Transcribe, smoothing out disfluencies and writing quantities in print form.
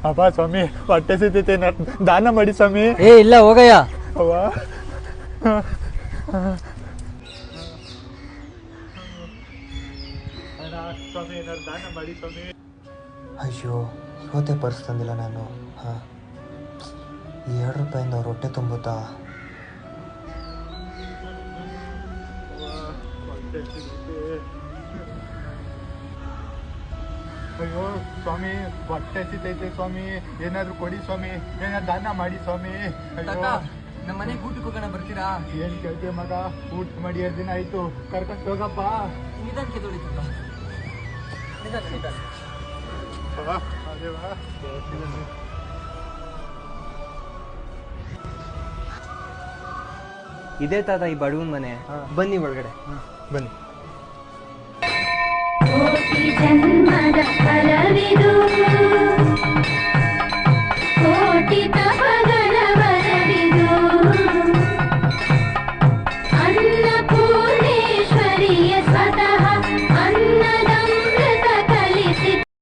ಅಪ್ಪ ಸ್ವಾಮಿ ಹೊಟ್ಟೆ ಸಿತೈತೆ ದಾನ ಮಾಡಿ ಸ್ವಾಮಿ. ಏ ಇಲ್ಲ ಹೋಗಯ್ಯ. ಅವ್ವ ಸ್ವಾಮಿ ಏನಾದ್ರು ದಾನ ಮಾಡಿ ಸ್ವಾಮಿ. ಅಯ್ಯೋ ಇವತ್ತೇ ಪರ್ಸ್ ತಂದಿಲ್ಲ ನಾನು. ಹಾಂ ಈ 2 ರೂಪಾಯಿಂದ ಅವ್ರ ಹೊಟ್ಟೆ ತುಂಬುತ್ತಾ? ಅಯ್ಯೋ ಸ್ವಾಮಿ ಹೊಟ್ಟೆ ಸಿತೈತೆ ಸ್ವಾಮಿ, ಏನಾದ್ರು ಕೊಡಿ ಸ್ವಾಮಿ, ಏನಾದ್ರು ದಾನ ಮಾಡಿ ಸ್ವಾಮಿ. ಅಯ್ಯೋ ನಮ್ಮ ಮನೆಗೆ ಊಟಕ್ಕೆ ಹೋಗೋಣ, ಬರ್ತೀರಾ? ಏನ್ ಕೇಳ್ತೀಯ ಮಗ, ಊಟ ಮಾಡಿ 2 ದಿನ ಆಯ್ತು, ಕರ್ಕೊಂಡು ಹೋಗಪ್ಪ. ನಿಧಾನಕ್ಕೆ ತೊಳಿ ತುಂಬ ನಿಧಾನ. ಇದೇ ತಾತ ಈ ಬಡವನ ಮನೆ. ಬನ್ನಿ ಒಳಗಡೆ. ಬನ್ನಿ. ಕೋಟಿ ಜನ್ಮದ ಫಲವಿದು, ಕೋಟಿ ತಪಗಳ ವರವಿದು, ಅನ್ನಪೂರ್ಣೇಶ್ವರಿಯ ಸ್ವತಃ ಅನ್ನದ